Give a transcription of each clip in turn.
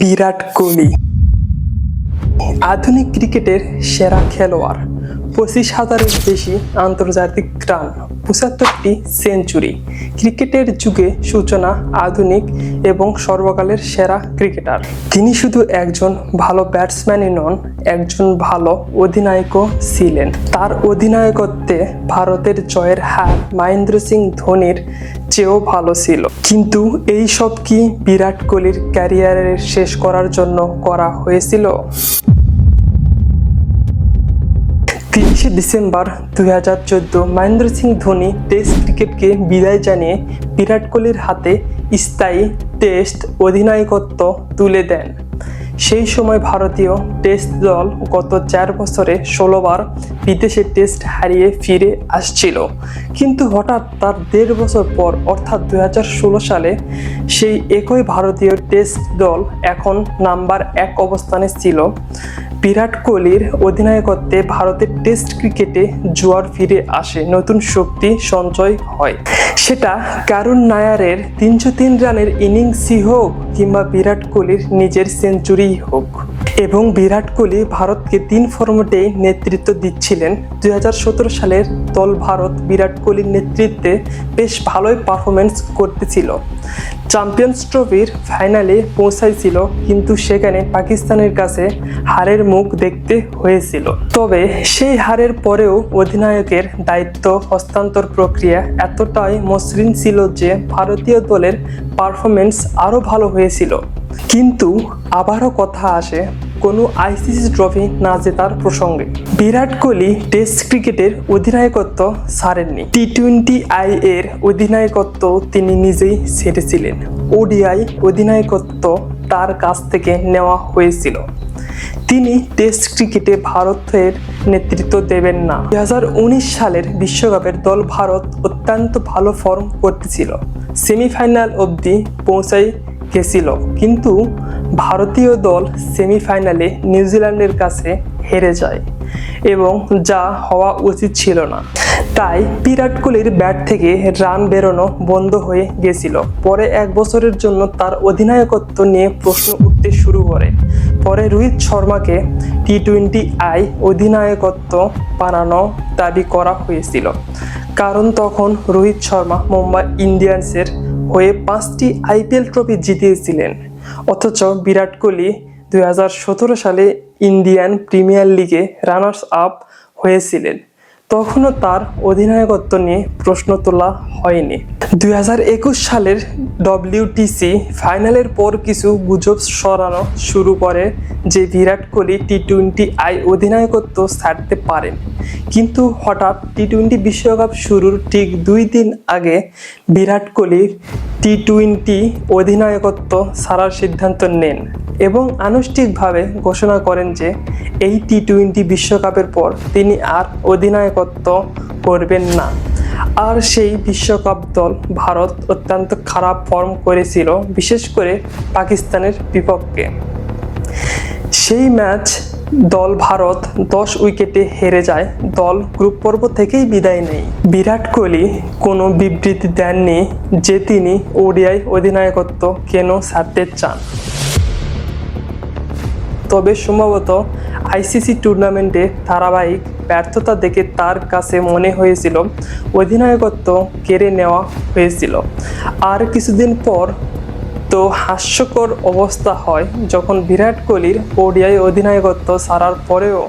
বিরাট কোহলি আধুনিক ক্রিকেটের সেরা খেলোয়াড়। 25,000-এর বেশি আন্তর্জাতিক রান, 75টি সেঞ্চুরি। ক্রিকেটের যুগে সূচনা, আধুনিক এবং সর্বকালের সেরা ক্রিকেটার। তিনি শুধু একজন ভালো ব্যাটসম্যানই নন, একজন ভালো অধিনায়কও ছিলেন। তার অধিনায়কত্বে ভারতের জয়ের হার মহেন্দ্র সিং ধোনির চেয়েও ভালো ছিল। কিন্তু এই সব কি বিরাট কোহলির ক্যারিয়ারের শেষ করার জন্য করা হয়েছিল? 30 ডিসেম্বর 2014 মহেন্দ্র সিং ধোনি টেস্ট ক্রিকেটকে বিদায় জানিয়ে বিরাট কোহলির হাতে স্থায়ী টেস্ট অধিনায়কত্ব তুলে দেন। সেই সময় ভারতীয় টেস্ট দল গত 4 বছরে 16 বার বিদেশে টেস্ট হারিয়ে ফিরে আসছিল। কিন্তু হঠাৎ তার 1.5 বছর পর অর্থাৎ 2016 সালে সেই একই ভারতীয় টেস্ট দল এখন নাম্বার 1 অবস্থানে ছিল। বিরাট কোহলির অধিনায়কত্বে ভারতের টেস্ট ক্রিকেটে জোয়ার ফিরে আসে, নতুন শক্তি সঞ্চয় হয়। সেটা করুণ নায়ারের 303 রানের ইনিংসই হোক কিংবা বিরাট কোহলির নিজের সেঞ্চুরি হোক। এবং বিরাট কোহলি ভারতকে 3 ফরম্যাটেই নেতৃত্ব দিচ্ছিলেন। 2017 সালের দল ভারত বিরাট কোহলির নেতৃত্বে বেশ ভালোই পারফরমেন্স করতেছিল। চ্যাম্পিয়ন্স ট্রফির ফাইনালে পৌঁছাইছিল, কিন্তু সেখানে পাকিস্তানের কাছে হারের মুখ দেখতে হয়েছিল। তবে সেই হারের পরেও অধিনায়কের দায়িত্ব হস্তান্তর প্রক্রিয়া এতটাই মসৃণ ছিল যে ভারতীয় দলের পারফরমেন্স আরও ভালো হয়েছিল। কিন্তু আবারও কথা আসে কোনো আইসিসি ট্রফি না জেতার প্রসঙ্গে। বিরাট কোহলি টেস্ট ক্রিকেটের অধিনায়কত্ব ছাড়েননি। টি20 এর অধিনায়কত্ব তিনি নিজেই ছেড়েছিলেন। ওডিআই অধিনায়কত্ব তার কাছ থেকে নেওয়া হয়েছিল। তিনি টেস্ট ক্রিকেটে ভারতের নেতৃত্ব দেবেন না। 2019 সালের বিশ্বকাপের দল ভারত অত্যন্ত ভালো ফর্ম করতেছিল, সেমিফাইনাল অবধি পৌঁছাই গেছিল। কিন্তু ভারতীয় দল সেমিফাইনালে নিউজিল্যান্ডের কাছে হেরে যায়, এবং যা হওয়া উচিত ছিল না। তাই বিরাট কোহলির ব্যাট থেকে রান বেরোনো বন্ধ হয়ে গেছিল। পরে 1 বছরের জন্য তার অধিনায়কত্ব নিয়ে প্রশ্ন উঠতে শুরু করে। পরে রোহিত শর্মাকে টি20 অধিনায়কত্ব বানানো দাবি করা হয়েছিল, কারণ তখন রোহিত শর্মা মুম্বাই ইন্ডিয়ান্সের হয়ে 5টি আইপিএল ট্রফি জিতিয়েছিলেন। অথচ বিরাট কোহলি 2017 সালে ইন্ডিয়ান প্রিমিয়ার লিগে রানার্স আপ হয়েছিলেন। তখনও তার অধিনায়কত্ব নিয়ে প্রশ্ন তোলা হয়নি। 2021 সালের WTC ফাইনালের পর কিছু গুজব ছড়ানো শুরু করে যে বিরাট কোহলি টি20 অধিনায়কত্ব ছাড়তে পারেন। কিন্তু হঠাৎ টি20 বিশ্বকাপ শুরুর ঠিক 2 দিন আগে বিরাট কোহলির টি20 অধিনায়কত্ব ছাড়ার সিদ্ধান্ত নেন এবং আনুষ্ঠানিকভাবে ঘোষণা করেন যে এই টি20 বিশ্বকাপের পর তিনি আর অধিনায়কত্ব করবেন না। আর সেই বিশ্বকাপ দল ভারত অত্যন্ত খারাপ ফর্ম করেছিল, বিশেষ করে পাকিস্তানের বিপক্ষে। সেই ম্যাচ দল ভারত 10 উইকেটে হেরে যায়। দল গ্রুপ পর্ব থেকেই বিদায় নেয়। বিরাট কোহলি কোনো বিবৃতি দেননি যে তিনি ওডিআই অধিনায়কত্ব কেন ছাড়তে চান। তবে সম্ভবত আইসিসি টুর্নামেন্টে ধারাবাহিক ব্যর্থতা দেখে তার কাছে মনে হয়েছিল অধিনায়কত্ব কেড়ে নেওয়া হয়েছিল। আর কিছুদিন পর তো হাস্যকর অবস্থা হয় যখন বিরাট কোহলির ওডিআই অধিনায়কত্ব ছাড়ার পরেও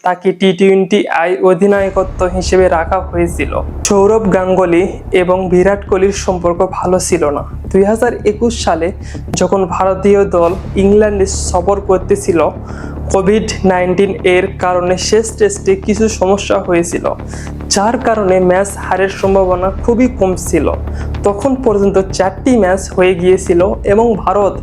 তাকে টি20 অধিনায়কত্ব হিসেবে রাখা হয়েছিল। সৌরভ গাঙ্গুলি এবং বিরাট কোহলির সম্পর্ক ভালো ছিল না। 2021 সালে যখন ভারতীয় দল ইংল্যান্ডে সফর করতেছিল, কোভিড-19 এর কারণে শেষ টেস্টে কিছু সমস্যা হয়েছিল, যার কারণে ম্যাচ হারের সম্ভাবনা খুবই কম ছিল। তখন পর্যন্ত 4টি ম্যাচ হয়ে গিয়েছিল এবং ভারত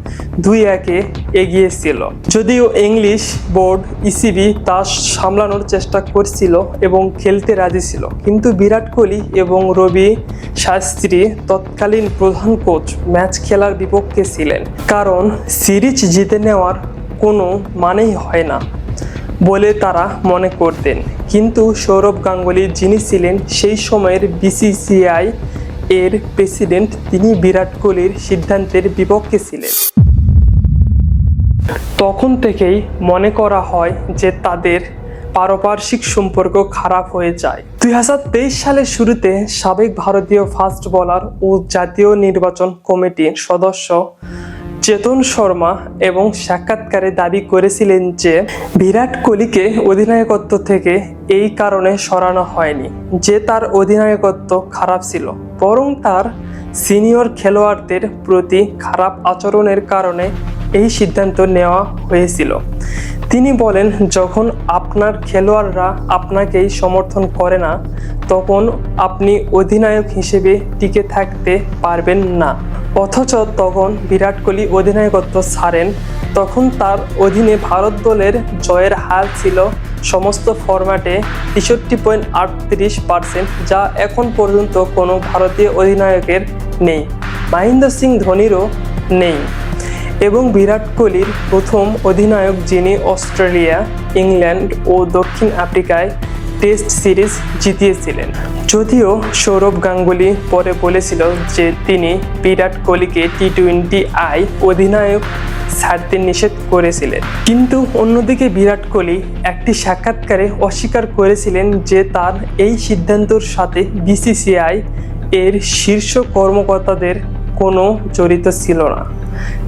2-1 এগিয়ে ছিল। যদিও ইংলিশ বোর্ড ইসিবি তা সামলানোর চেষ্টা করছিল এবং খেলতে রাজি ছিল, কিন্তু বিরাট কোহলি এবং রবি শাস্ত্রী তৎকালীন প্রধান কোচ ম্যাচ খেলার বিপক্ষে ছিলেন, কারণ সিরিজ জিতে নেওয়ার কোনো মানেই হয় না বলে তারা মনে করতেন। কিন্তু সৌরভ গাঙ্গুলি, যিনি ছিলেন সেই সময়ের বিসিসিআই এর প্রেসিডেন্ট, তিনি বিরাট কোহলির সিদ্ধান্তের বিপক্ষে ছিলেন। তখন থেকেই মনে করা হয় যে তাদের পারপার্শ্বিক সম্পর্ক খারাপ হয়ে যায়। 2023 সালের শুরুতে সাবেক ভারতীয় ফাস্ট বোলার ও জাতীয় নির্বাচন কমিটির সদস্য চেতন শর্মা এবং সাক্ষাৎকারে দাবি করেছিলেন যে বিরাট কোহলিকে অধিনায়কত্ব থেকে এই কারণে সরানো হয়নি যে তার অধিনায়কত্ব খারাপ ছিল, বরং তার সিনিয়র খেলোয়াড়দের প্রতি খারাপ আচরণের কারণে এই সিদ্ধান্ত নেওয়া হয়েছিল। তিনি বলেন, যখন আপনার খেলোয়াড়রা আপনাকেই সমর্থন করে না, তখন আপনি অধিনায়ক হিসেবে টিকে থাকতে পারবেন না। অথচ তখন বিরাট কোহলি অধিনায়কত্ব ছাড়েন, তখন তার অধীনে ভারত দলের জয়ের হার ছিল সমস্ত ফরম্যাটে 63.38%, যা এখন পর্যন্ত কোনো ভারতীয় অধিনায়কের নেই, মহেন্দ্র সিং ধোনিরও নেই। এবং বিরাট কোহলির প্রথম অধিনায়ক যিনি অস্ট্রেলিয়া, ইংল্যান্ড ও দক্ষিণ আফ্রিকায় টেস্ট সিরিজ জিতিয়েছিলেন। যদিও সৌরভ গাঙ্গুলি পরে বলেছিল যে তিনি বিরাট কোহলিকে T20I অধিনায়ক ছাড়তে নিষেধ করেছিলেন। কিন্তু অন্যদিকে বিরাট কোহলি একটি সাক্ষাৎকারে অস্বীকার করেছিলেন যে তার এই সিদ্ধান্তের সাথে BCCI এর শীর্ষ কর্মকর্তাদের কোনো জড়িত ছিল না।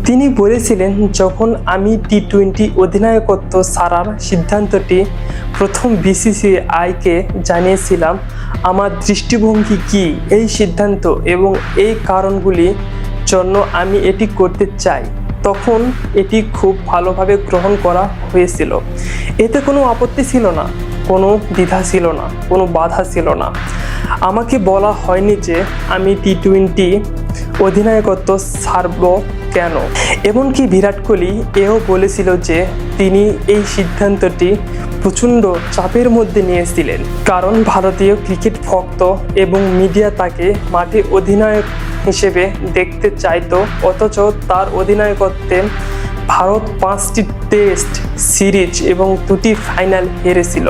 তিনি বলেছিলেন, যখন আমি T20 অধিনায়কত্ব ছাড়ার সিদ্ধান্তটি প্রথম BCCI-কে জানিয়েছিলাম, আমার দৃষ্টিভঙ্গি কী, এই সিদ্ধান্ত এবং এই কারণগুলির জন্য আমি এটি করতে চাই, তখন এটি খুব ভালোভাবে গ্রহণ করা হয়েছিল। এতে কোনো আপত্তি ছিল না, কোনো দ্বিধা ছিল না, কোনো বাধা ছিল না। আমাকে বলা হয়নি যে আমি T20 অধিনায়কত্ব ছাড়ব কেন। এমনকি বিরাট কোহলি এও বলেছিল যে তিনি এই সিদ্ধান্তটি প্রচণ্ড চাপের মধ্যে নিয়েছিলেন, কারণ ভারতীয় ক্রিকেট ভক্ত এবং মিডিয়া তাকে মাঠে অধিনায়ক হিসেবে দেখতে চাইতো। অথচ তার অধিনায়কত্বে ভারত 5টি টেস্ট সিরিজ এবং 2টি ফাইনাল হেরেছিল।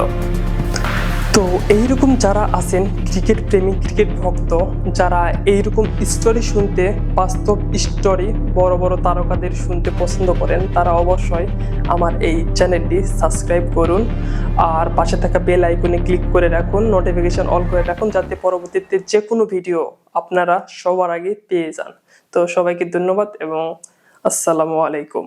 তো এইরকম যারা আছেন ক্রিকেট প্রেমী, ক্রিকেট ভক্ত, যারা এইরকম স্টোরি শুনতে, বাস্তব স্টোরি বড় বড় তারকাদের শুনতে পছন্দ করেন, তারা অবশ্যই আমার এই চ্যানেলটি সাবস্ক্রাইব করুন আর পাশে থাকা বেল আইকনে ক্লিক করে রাখুন, নোটিফিকেশন অল করে রাখুন, যাতে পরবর্তীতে যে কোনো ভিডিও আপনারা সবার আগে পেয়ে যান। তো সবাইকে ধন্যবাদ এবং আসসালামু আলাইকুম।